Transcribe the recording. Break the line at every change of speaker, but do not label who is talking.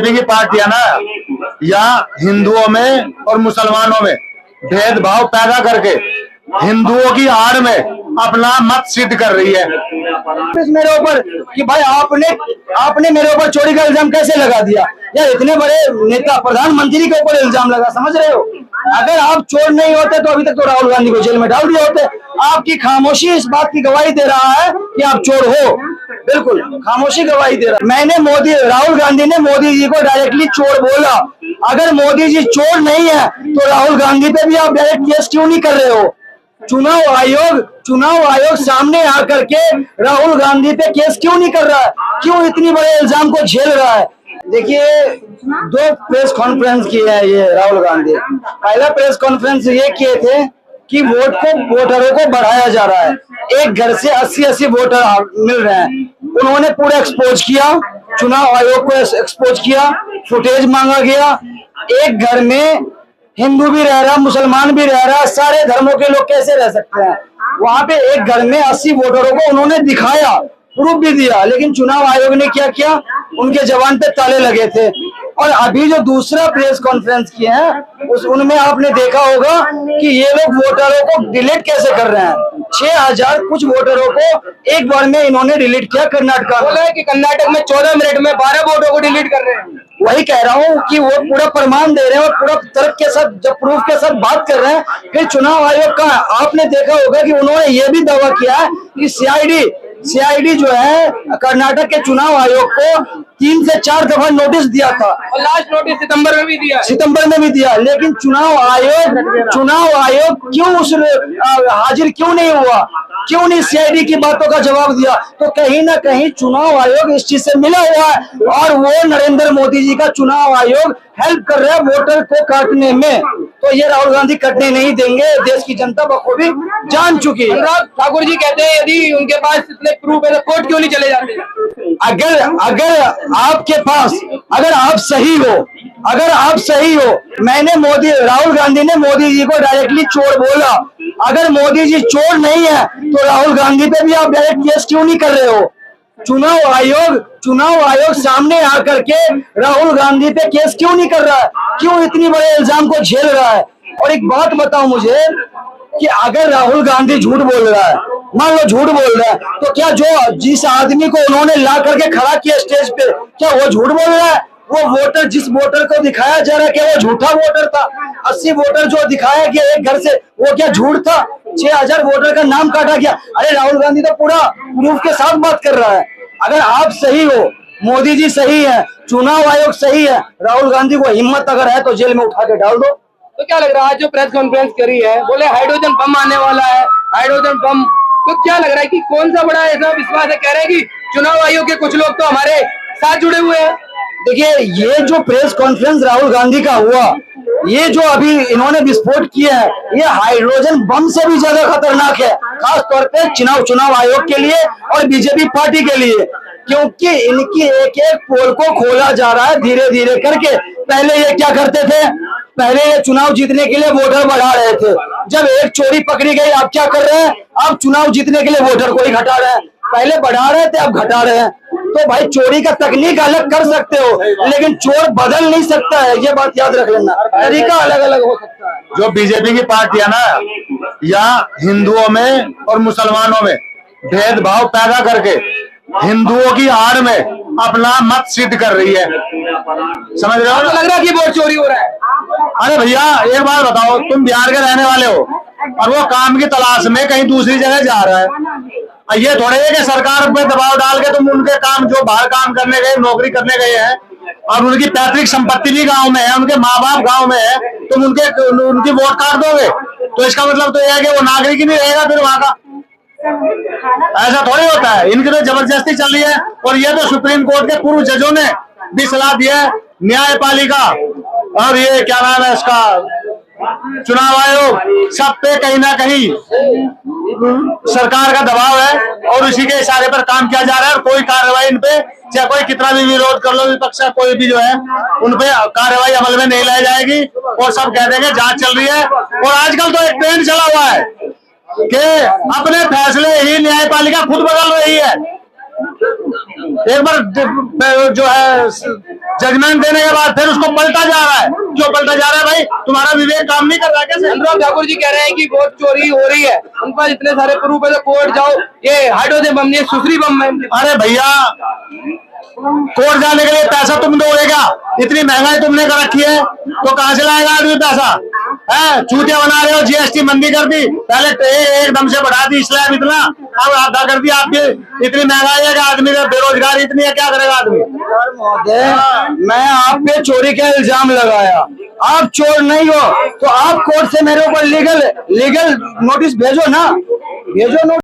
BJP की पार्टियां ना या हिंदुओं में और मुसलमानों में भेदभाव पैदा करके हिंदुओं की आड़ में अपना मत सिद्ध कर रही है।
मेरे ऊपर कि भाई आपने मेरे ऊपर चोरी का इल्जाम कैसे लगा दिया? यार इतने बड़े नेता प्रधानमंत्री के ऊपर इल्जाम लगा, समझ रहे हो? अगर आप चोर नहीं होते तो अभी तक तो राहुल गांधी को जेल में डाल दिए होते। आपकी खामोशी इस बात की गवाही दे रहा है कि आप चोर हो। बिल्कुल खामोशी गवाही दे रहा है। राहुल गांधी ने मोदी जी को डायरेक्टली चोर बोला। अगर मोदी जी चोर नहीं है तो राहुल गांधी पे भी आप डायरेक्ट केस क्यों नहीं कर रहे हो? चुनाव आयोग सामने आकर के राहुल गांधी पे केस क्यों नहीं कर रहा है? क्यों इतनी बड़े इल्जाम को झेल रहा है? देखिए, दो प्रेस कॉन्फ्रेंस किए हैं ये राहुल गांधी। पहला प्रेस कॉन्फ्रेंस ये किए थे कि वोटरों को बढ़ाया जा रहा है, एक घर से 80-80 वोटर मिल रहे हैं। उन्होंने पूरा एक्सपोज किया, चुनाव आयोग को एक्सपोज किया, फुटेज मांगा गया। एक घर में हिंदू भी रह रहा, मुसलमान भी रह रहा, सारे धर्मों के लोग कैसे रह सकते हैं? वहां पे एक घर में 80 वोटरों को उन्होंने दिखाया, प्रूफ भी दिया, लेकिन चुनाव आयोग ने क्या किया? उनके जवान पे ताले लगे थे। और अभी जो दूसरा प्रेस कॉन्फ्रेंस किए हैं उनमें आपने देखा होगा कि ये लोग वोटरों को डिलीट कैसे कर रहे हैं। 6000 कुछ वोटरों को एक बार में इन्होंने डिलीट किया। कर्नाटक बोला है कि कर्नाटक में 14 मिनट में 12 वोटों को डिलीट कर रहे हैं। वही कह रहा हूँ कि वो पूरा प्रमाण दे रहे हैं और पूरा तर्क के साथ, जब प्रूफ के साथ बात कर रहे हैं। फिर चुनाव आयोग का आपने देखा होगा कि उन्होंने ये भी दावा किया है कि सीआईडी जो है कर्नाटक के चुनाव आयोग को 3 से 4 दफा नोटिस दिया था और लास्ट नोटिस सितंबर में भी दिया। लेकिन चुनाव आयोग क्यों हाजिर क्यों नहीं हुआ? क्यों नहीं सीआईडी की बातों का जवाब दिया? तो कहीं ना कहीं चुनाव आयोग इस चीज से मिला हुआ है और वो नरेंद्र मोदी जी का चुनाव आयोग हेल्प कर रहा है वोटर को काटने में। तो ये राहुल गांधी कटने नहीं देंगे, देश की जनता बखूबी जान चुकी है। ठाकुर जी कहते हैं यदि उनके पास इतने प्रूफ है तो कोर्ट क्यों नहीं चले जाते? अगर आपके पास, अगर आप सही हो, राहुल गांधी ने मोदी जी को डायरेक्टली चोर बोला। अगर मोदी जी चोर नहीं है तो राहुल गांधी पे भी आप डायरेक्ट केस क्यों नहीं कर रहे हो? चुनाव आयोग सामने आकर के राहुल गांधी पे केस क्यों नहीं कर रहा है? क्यों इतनी बड़े इल्जाम को झेल रहा है? और एक बात बताओ मुझे कि अगर राहुल गांधी झूठ बोल रहा है, मान लो झूठ बोल रहा है, तो क्या जिस आदमी को उन्होंने ला करके खड़ा किया स्टेज पे, क्या वो झूठ बोल रहा है? वो जिस वोटर को दिखाया जा रहा है क्या वो झूठा वोटर था? 80 वोटर जो दिखाया गया एक घर से, वो क्या झूठ था? 6000 वोटर का नाम काटा गया। अरे राहुल गांधी तो पूरा प्रूफ के साथ बात कर रहा है। अगर आप सही हो, मोदी जी सही है, चुनाव आयोग सही है, राहुल गांधी को हिम्मत अगर है तो जेल में उठा के डाल दो। तो क्या लग रहा है आज जो प्रेस कॉन्फ्रेंस करी है, बोले हाइड्रोजन बम आने वाला है, हाइड्रोजन बम, तो क्या लग रहा है कि कौन सा बड़ा ऐसा विश्वास है? कह रहे हैं कि चुनाव आयोग के कुछ लोग तो हमारे साथ जुड़े हुए हैं। देखिए, ये जो प्रेस कॉन्फ्रेंस राहुल गांधी का हुआ, ये जो अभी इन्होंने विस्फोट किया है, ये हाइड्रोजन बम से भी ज्यादा खतरनाक है, खास तौर पे चुनाव आयोग के लिए और बीजेपी पार्टी के लिए, क्योंकि इनकी एक एक पोल को खोला जा रहा है धीरे धीरे करके। पहले ये क्या करते थे? पहले ये चुनाव जीतने के लिए वोटर बढ़ा रहे थे। जब एक चोरी पकड़ी गई, आप क्या कर रहे हैं? आप चुनाव जीतने के लिए वोटर को ही घटा रहे हैं। पहले बढ़ा रहे थे, अब घटा रहे हैं। तो भाई चोरी का तकनीक अलग कर सकते हो, लेकिन चोर बदल नहीं सकता है, ये बात याद रख लेना। तरीका अलग अलग हो सकता है।
जो बीजेपी की पार्टियां ना या हिंदुओं में और मुसलमानों में भेदभाव पैदा करके हिंदुओं की आड़ में अपना मत सिद्ध कर रही है, समझ रहे हो?
तो लग रहा है कि वोट चोरी हो रहा है।
अरे भैया एक बात बताओ, तुम बिहार के रहने वाले हो और वो काम की तलाश में कहीं दूसरी जगह जा रहा है। ये थोड़े है कि सरकार पे दबाव डाल के तुम उनके काम, जो बाहर काम करने गए, नौकरी करने गए हैं और उनकी पैतृक संपत्ति भी गांव में है, उनके माँ बाप गांव में है, तुम उनकी वोट काट दोगे? तो इसका मतलब तो यह है कि वो नागरिक ही नहीं रहेगा फिर वहां का। ऐसा थोड़ी होता है। इनकी तो जबरदस्ती चल रही है। और ये तो सुप्रीम कोर्ट के पूर्व जजों ने भी सलाह दी है, न्यायपालिका और ये क्या नाम है इसका, चुनाव आयोग, सब पे कहीं ना कहीं सरकार का दबाव है और उसी के इशारे पर काम किया जा रहा है। और कोई कार्रवाई इन पे, चाहे कोई कितना भी विरोध कर लो, विपक्ष का कोई भी जो है, उन पे कार्रवाई अमल में नहीं लाई जाएगी और सब कह देंगे जांच चल रही है। और आजकल तो एक ट्रेंड चला हुआ है कि अपने फैसले ही न्यायपालिका खुद बदल रही है। एक बार जो है जजमेंट देने के बाद फिर उसको पलटा जा रहा है। क्यों पलटा जा रहा है भाई? तुम्हारा विवेक काम नहीं कर रहा है कैसे?
अनुराग ठाकुर जी कह रहे हैं कि वोट चोरी हो रही है, उन पर इतने सारे प्रूफ है तो कोर्ट जाओ, ये हाइड्रोजन बम नहीं सुसरी बम है।
अरे भैया, कोर्ट जाने के लिए पैसा तुम दोगे? इतनी महंगाई तुमने कर रखी है तो कहां से लाएगा आदमी पैसा? है चूतिया बना रहे हो, जीएसटी मंदी कर दी, पहले एकदम से बढ़ा दी स्लैब इतना, अब आधा कर दिया। आपकी इतनी महंगाई है कि आदमी का बेरोजगारी इतनी है, क्या करेगा आदमी?
महोदय, मैं आप पे चोरी का इल्जाम लगाया, आप चोर नहीं हो तो आप कोर्ट से मेरे ऊपर लीगल नोटिस भेजो ना, भेजो नोटिस।